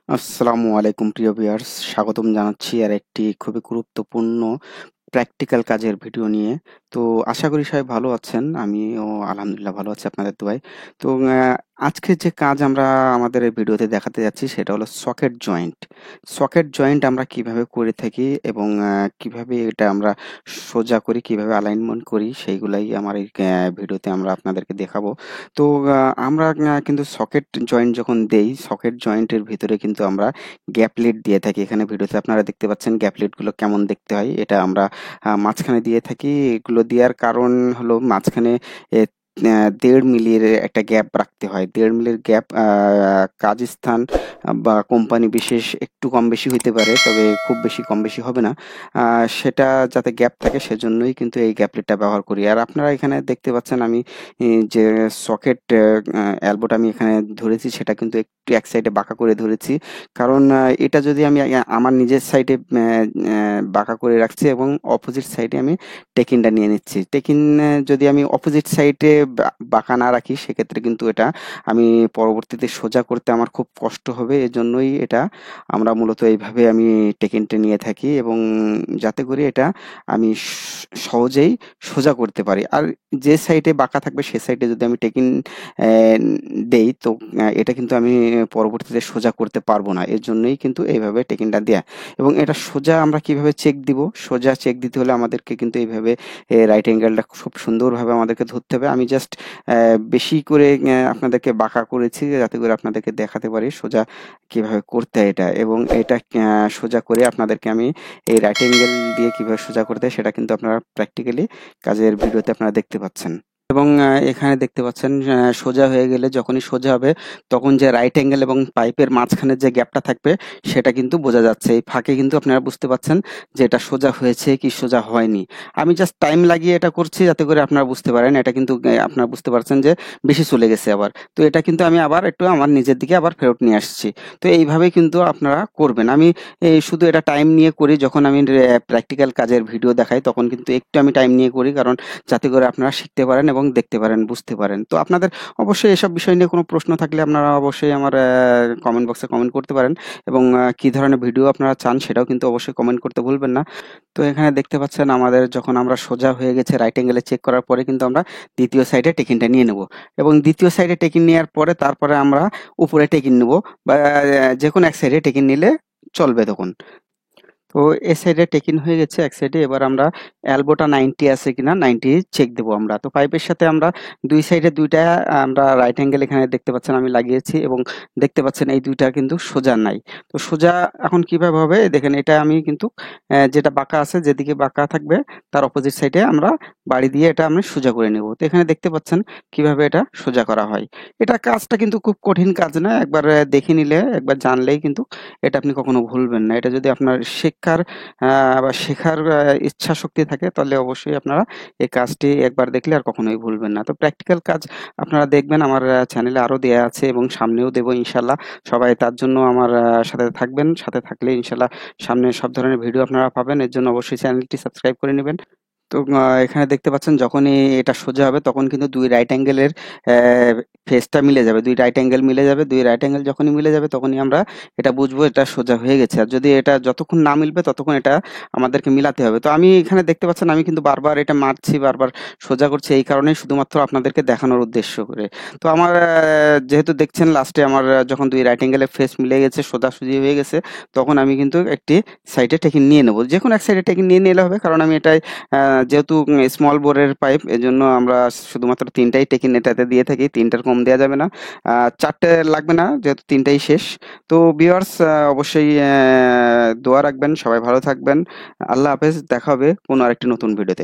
আসসালামু আলাইকুম প্রিয় ভিউয়ার্স, স্বাগতম জানাচ্ছি আর একটি খুবই গুরুত্বপূর্ণ প্র্যাকটিক্যাল কাজের ভিডিও নিয়ে। তো আশা করি সবাই ভালো আছেন। আমিও আলহামদুলিল্লাহ ভালো আছি আপনাদের দোয়ায়। তো আজকে যে কাজ আমরা আমাদের এই ভিডিওতে দেখাতে যাচ্ছি সেটা হলো সকেট জয়েন্ট। সকেট জয়েন্ট আমরা কিভাবে করে থাকি এবং কিভাবে এটা আমরা সোজা করি, কিভাবে অ্যালাইনমেন্ট করি সেইগুলাই আমার এই ভিডিওতে আমরা আপনাদেরকে দেখাবো। তো আমরা কিন্তু সকেট জয়েন্ট যখন দেই, সকেট জয়েন্টের ভিতরে কিন্তু আমরা গ্যাপলেট দিয়ে থাকি। এখানে ভিডিওতে আপনারা দেখতে পাচ্ছেন গ্যাপলেটগুলো কেমন দেখতে হয়। এটা আমরা মাঝখানে দিয়ে থাকি। এগুলো দেওয়ার কারণ হলো মাঝখানে এ ১.৫ মিলির একটা গ্যাপ রাখতে হয়। ১.৫ মিলির গ্যাপ কাজ স্থান বা কোম্পানি বিশেষ একটু কম বেশি হইতে পারে, তবে খুব বেশি কম বেশি হবে না। সেটা যাতে গ্যাপ থাকে সেজন্যই কিন্তু এই গ্যাপলেটটা ব্যবহার করি। আর আপনারা এখানে দেখতে পাচ্ছেন আমি যে সকেট এলবোটা আমি এখানে ধরেছি সেটা কিন্তু একটু এক সাইডে বাঁকা করে ধরেছি। কারণ এটা যদি আমি আমার নিজের সাইডে বাঁকা করে রাখছি এবং অপোজিট সাইডে আমি টেকিনটা নিয়ে নিচ্ছি। টেকিন যদি আমি অপোজিট সাইডে বাঁকা না রাখি সেক্ষেত্রে কিন্তু এটা আমি পরবর্তীতে সোজা করতে আমার খুব কষ্ট হবে। এজন্যই এটা আমরা মূলত এইভাবে আমি টেকিনটা নিয়ে থাকি এবং যাতে করে এটা আমি সহজেই সোজা করতে পারি। আর যে সাইডে বাঁকা থাকবে সে সাইডে যদি আমি টেকিন দেই তো এটা কিন্তু আমি পরবর্তীতে সোজা করতে পারবো না। এর জন্যই কিন্তু এইভাবে টেকিনটা দেয়া। এবং এটা সোজা আমরা কিভাবে চেক দিব? সোজা চেক দিতে হলে আমাদেরকে কিন্তু এইভাবে রাইট অ্যাঙ্গেলটা খুব সুন্দরভাবে আমাদেরকে ধরতে হবে। আমি জাস্ট বেশি করে আপনাদেরকে বাঁকা করেছি যাতে করে আপনাদেরকে দেখাতে পারি সোজা কিভাবে করতে হয় এটা। এবং এটা সোজা করে আপনাদেরকে আমি এই রাইট অ্যাঙ্গেল দিয়ে কিভাবে সোজা করতে হয় সেটা কিন্তু আপনারা প্র্যাকটিক্যালি কাজের ভিডিওতে আপনারা দেখতে পাচ্ছেন। এবং এখানে দেখতে পাচ্ছেন সোজা হয়ে গেলে যখনই সোজা হবে তখন যে রাইট অ্যাঙ্গেল এবং পাইপের মাঝখানে যে গ্যাপটা থাকবে সেটা কিন্তু বোঝা যাচ্ছে। এই ফাঁকে কিন্তু আপনারা বুঝতে পাচ্ছেন যে এটা সোজা হয়েছে কি সোজা হয়নি। আমি জাস্ট টাইম লাগিয়ে এটা করছি যাতে করে আপনারা বুঝতে পারেন। এটা কিন্তু আপনারা বুঝতে পারছেন যে বেশি চলে গেছে আবার। তো এটা কিন্তু আমি আবার একটু আমার নিজের দিকে আবার ফেরত নিয়ে আসছি। তো এইভাবেই কিন্তু আপনারা করবেন। আমি শুধু এটা টাইম নিয়ে করি যখন আমি প্র্যাকটিক্যাল কাজের ভিডিও দেখাই তখন কিন্তু একটু আমি টাইম নিয়ে করি, কারণ যাতে করে আপনারা শিখতে পারেন এবং দেখতে পারেন, বুঝতে পারেন। তো আপনাদের অবশ্যই এসব বিষয় নিয়ে কোনো প্রশ্ন থাকলে আপনারা অবশ্যই আমার কমেন্ট বক্সে কমেন্ট করতে পারেন এবং কি ধরনের ভিডিও আপনারা চান সেটাও কিন্তু অবশ্যই কমেন্ট করতে ভুলবেন না। তো এখানে দেখতে পাচ্ছেন আমাদের যখন আমরা সোজা হয়ে গেছে রাইট অ্যাঙ্গেলে চেক করার পরে কিন্তু আমরা দ্বিতীয় সাইডে টেকিনটা নিয়ে নেব এবং দ্বিতীয় সাইডে টেকিন নেওয়ার পরে তারপরে আমরা উপরে টেকিন নেব বা যে কোনো এক সাইডে টেকিন নিলে চলবে তখন। তো এ সাইডে টেকিন হয়ে গেছে এক সাইডে। এবার আমরা এলবোটা 90 আছে কিনা 90 চেক দেবো আমরা। তো পাইপের সাথে আমরা দুই সাইডে দুইটা আমরা রাইট অ্যাঙ্গেল এখানে দেখতে পাচ্ছেন আমি লাগিয়েছি এবং দেখতে পাচ্ছেন এই দুইটা কিন্তু সোজা নাই। তো সোজা এখন কিভাবে হবে দেখেন, এটা আমি কিন্তু যেটা বাঁকা আছে যেদিকে বাঁকা থাকবে তার অপোজিট সাইডে আমরা বাড়ি দিয়ে এটা আমি সোজা করে নেব। তো এখানে দেখতে পাচ্ছেন কিভাবে এটা সোজা করা হয়। এটা কাজটা কিন্তু খুব কঠিন কাজ না, একবার দেখে নিলে একবার জানলেই কিন্তু এটা আপনি কখনো ভুলবেন না। এটা যদি আপনার শিক্ষার বা শেখার ইচ্ছা শক্তি থাকে তাহলে অবশ্যই আপনারা এই কাজটি একবার দেখলে আর কখনোই ভুলবেন না। তো প্র্যাকটিক্যাল কাজ আপনারা দেখবেন আমার চ্যানেলে আরো দেয়া আছে এবং সামনেও দেব ইনশাল্লাহ। সবাই তার জন্য আমার সাথে থাকবেন। সাথে থাকলে ইনশাল্লাহ সামনে সব ধরনের ভিডিও আপনারা পাবেন। এর জন্য অবশ্যই চ্যানেলটি সাবস্ক্রাইব করে নেবেন। তো এখানে দেখতে পাচ্ছেন যখনই এটা সোজা হবে তখন কিন্তু ২ রাইট অ্যাঙ্গেলের ফেসটা মিলে যাবে। ২ রাইট অ্যাঙ্গেল মিলে যাবে। ২ রাইট অ্যাঙ্গেল যখনই মিলে যাবে তখনই আমরা এটা বুঝবো এটা সোজা হয়ে গেছে। আর যদি এটা যতক্ষণ না মিলবে ততক্ষণ এটা আমাদেরকে মিলাতে হবে। তো আমি এখানে দেখতে পাচ্ছেন আমি কিন্তু বারবার এটা মারছি, বারবার সোজা করছি এই কারণেই, শুধুমাত্র আপনাদেরকে দেখানোর উদ্দেশ্য করে। তো আমার যেহেতু দেখছেন লাস্টে আমার যখন ২ রাইট অ্যাঙ্গেলের ফেস মিলে গেছে, সোজাসুজি হয়ে গেছে, তখন আমি কিন্তু একটি সাইডে টেকিন নিয়ে নেব। যেকোনো এক সাইডে টেকিন নিয়ে নিলে হবে, কারণ আমি এটায় যেহেতু স্মল বোরের পাইপ এজন্য আমরা শুধুমাত্র ৩ টাই টেকিন এটাতে দিয়ে থাকি। ৩ টার কম দেয়া যাবে না। ৪ টে লাগবে না যেহেতু ৩ টাই শেষ। তো ভিউয়ার্স অবশ্যই দোয়া রাখবেন। সবাই ভালো থাকবেন। আল্লাহ হাফেজ। দেখা হবে কোনো আরেকটি নতুন ভিডিওতে।